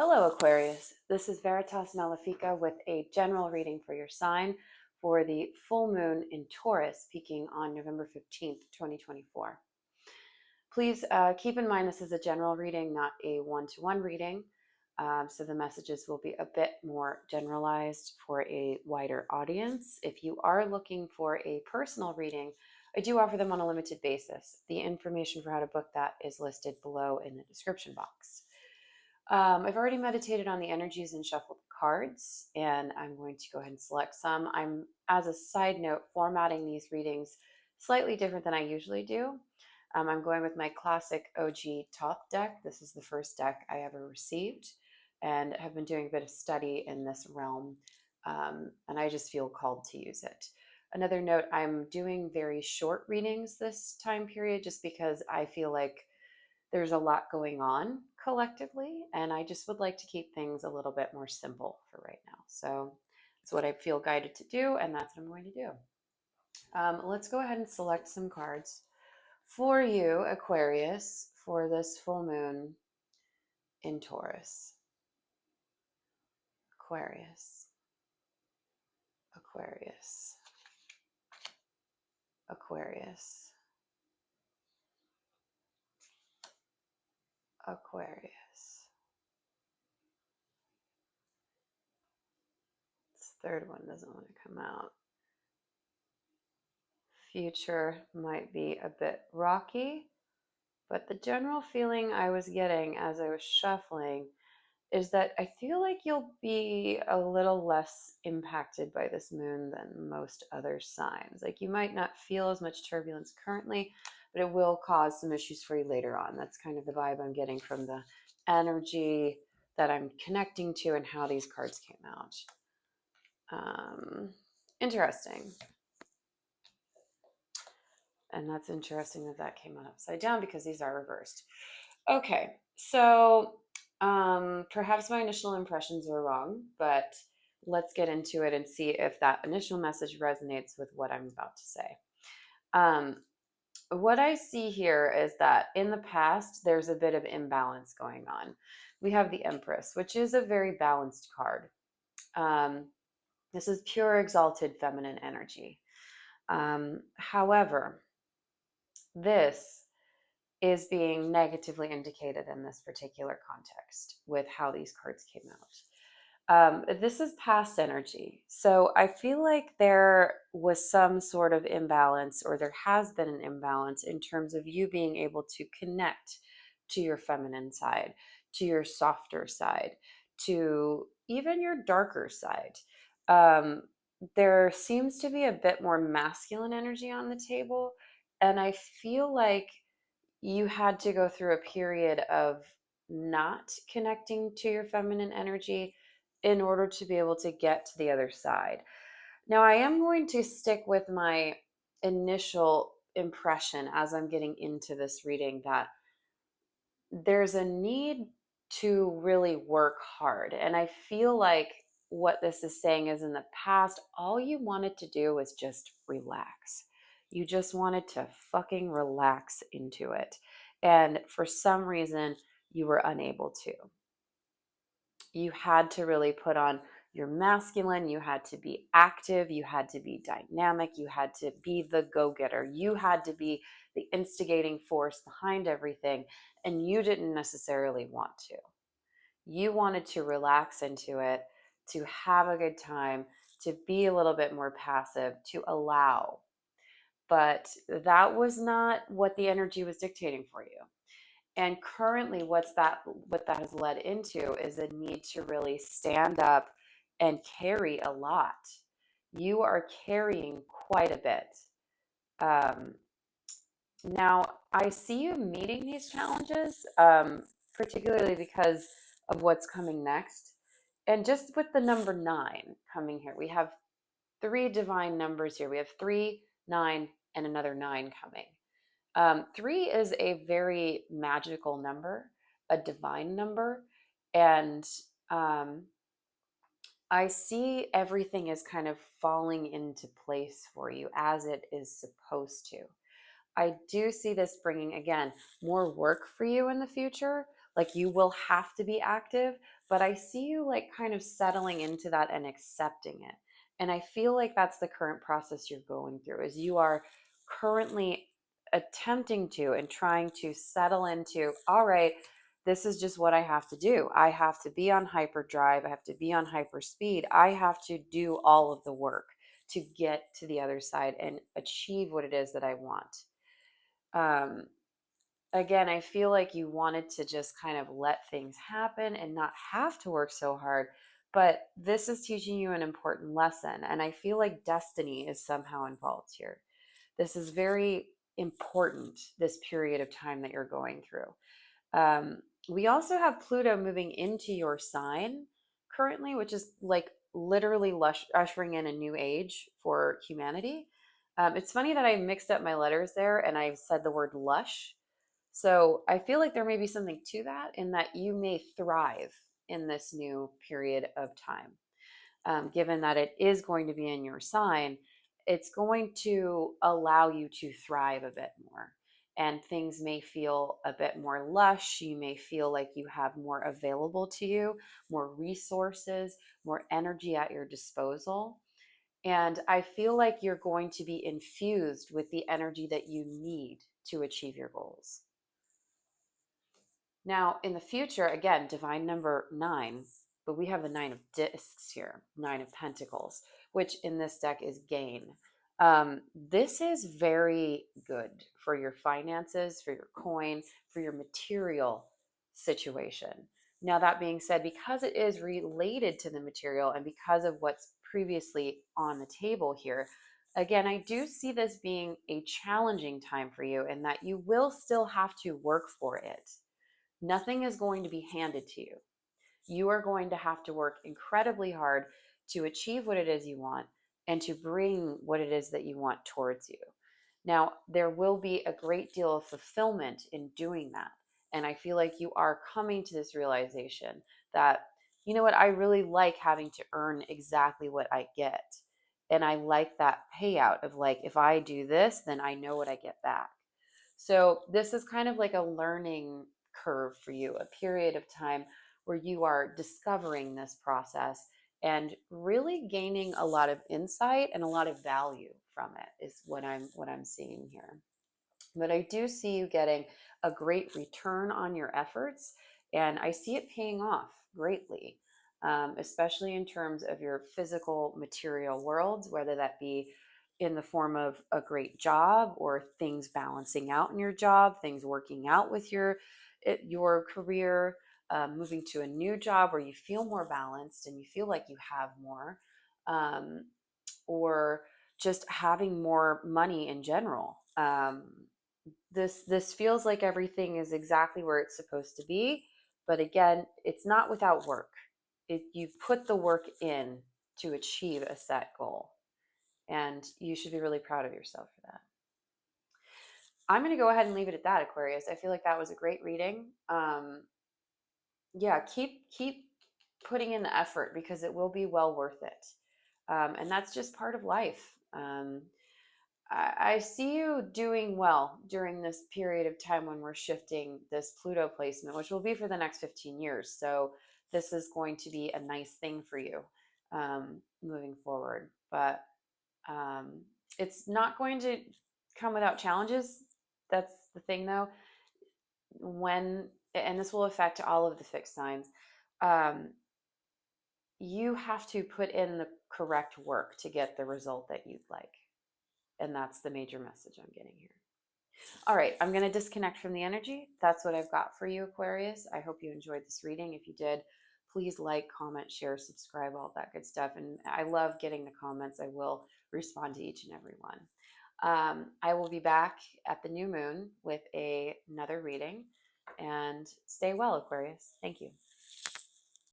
Hello, Aquarius. This is Veritas Malefica with a general reading for your sign for the full moon in Taurus, peaking on November 15th, 2024. Please keep in mind this is a general reading, not a one-to-one reading. So the messages will be a bit more generalized for a wider audience. If you are looking for a personal reading, I do offer them on a limited basis. The information for how to book that is listed below in the description box. I've already meditated on the energies and shuffled the cards, and I'm going to go ahead and select some. I'm, as a side note, formatting these readings slightly different than I usually do. I'm going with my classic OG Thoth deck. This is the first deck I ever received, and have been doing a bit of study in this realm, and I just feel called to use it. Another note, I'm doing very short readings this time period just because I feel like there's a lot going on collectively, and I just would like to keep things a little bit more simple for right now. So that's what I feel guided to do, and that's what I'm going to do. Let's go ahead and select some cards for you, Aquarius, for this full moon in Taurus. Aquarius, Aquarius, Aquarius, Aquarius. This third one doesn't want to come out. Future might be a bit rocky, but the general feeling I was getting as I was shuffling is that I feel like you'll be a little less impacted by this moon than most other signs. Like you might not feel as much turbulence currently, but it will cause some issues for you later on. That's kind of the vibe I'm getting from the energy that I'm connecting to and how these cards came out. Interesting. And that's interesting that that came out upside down because these are reversed. Okay, so perhaps my initial impressions were wrong, but let's get into it and see if that initial message resonates with what I'm about to say. What I see here is that in the past, there's a bit of imbalance going on. We have the Empress, which is a very balanced card. This is pure exalted feminine energy. However, this is being negatively indicated in this particular context with how these cards came out. This is past energy. So I feel like there was some sort of imbalance, or there has been an imbalance in terms of you being able to connect to your feminine side, to your softer side, to even your darker side. There seems to be a bit more masculine energy on the table. And I feel like you had to go through a period of not connecting to your feminine energy in order to be able to get to the other side. Now, I am going to stick with my initial impression as I'm getting into this reading that there's a need to really work hard. And I feel like what this is saying is in the past, all you wanted to do was just relax. You just wanted to fucking relax into it. And for some reason, you were unable to. You had to really put on your masculine, you had to be active, you had to be dynamic, you had to be the go-getter, you had to be the instigating force behind everything, and you didn't necessarily want to. You wanted to relax into it, to have a good time, to be a little bit more passive, to allow. But that was not what the energy was dictating for you. And currently what that has led into is a need to really stand up and carry a lot. You are carrying quite a bit. Now, I see you meeting these challenges, particularly because of what's coming next. And just with the number 9 coming here, we have 3 divine numbers here. We have 3, 9, and another 9 coming. 3 is a very magical number, a divine number, and I see everything is kind of falling into place for you as it is supposed to. I do see this bringing, again, more work for you in the future. Like you will have to be active, but I see you like kind of settling into that and accepting it. And I feel like that's the current process you're going through, is you are currently attempting to and trying to settle into, all right, this is just what I have to do. I have to be on hyperdrive. I have to be on hyper speed. I have to do all of the work to get to the other side and achieve what it is that I want. Um, Again, I feel like you wanted to just kind of let things happen and not have to work so hard. But this is teaching you an important lesson. And I feel like destiny is somehow involved here. This is very important, this period of time that you're going through. Um, we also have Pluto moving into your sign currently, which is like literally ushering in a new age for humanity. It's funny that I mixed up my letters there and I said the word lush. So I feel like there may be something to that, in that you may thrive in this new period of time. Given that it is going to be in your sign, it's going to allow you to thrive a bit more. And things may feel a bit more lush. You may feel like you have more available to you, more resources, more energy at your disposal. And I feel like you're going to be infused with the energy that you need to achieve your goals. Now, in the future, again, divine number 9, but we have the 9 of discs here, 9 of pentacles, which in this deck is gain. This is very good for your finances, for your coin, for your material situation. Now, that being said, because it is related to the material and because of what's previously on the table here, again, I do see this being a challenging time for you, and that you will still have to work for it. Nothing is going to be handed to you. You are going to have to work incredibly hard to achieve what it is you want and to bring what it is that you want towards you. Now, there will be a great deal of fulfillment in doing that. And I feel like you are coming to this realization that, you know what, I really like having to earn exactly what I get. And I like that payout of like, if I do this, then I know what I get back. So this is kind of like a learning curve for you, a period of time where you are discovering this process and really gaining a lot of insight and a lot of value from it, is what I'm seeing here. But I do see you getting a great return on your efforts, and I see it paying off greatly, especially in terms of your physical material worlds, whether that be in the form of a great job or things balancing out in your job, things working out with your career, moving to a new job where you feel more balanced and you feel like you have more, um, or just having more money in general. This feels like everything is exactly where it's supposed to be, but again, it's not without work. You put the work in to achieve a set goal, and you should be really proud of yourself for that. I'm going to go ahead and leave it at that, Aquarius. I feel like that was a great reading. Yeah, keep putting in the effort, because it will be well worth it, and that's just part of life. I see you doing well during this period of time when we're shifting this Pluto placement, which will be for the next 15 years. So this is going to be a nice thing for you, moving forward. But um, it's not going to come without challenges. That's the thing, though. And this will affect all of the fixed signs, um, you have to put in the correct work to get the result that you'd like. And that's the major message I'm getting here. All right, I'm going to disconnect from the energy. That's what I've got for you, Aquarius. I hope you enjoyed this reading. If you did, please like, comment, share, subscribe, all that good stuff. And I love getting the comments. I will respond to each and every one. I will be back at the new moon with another reading. And stay well, Aquarius. Thank you.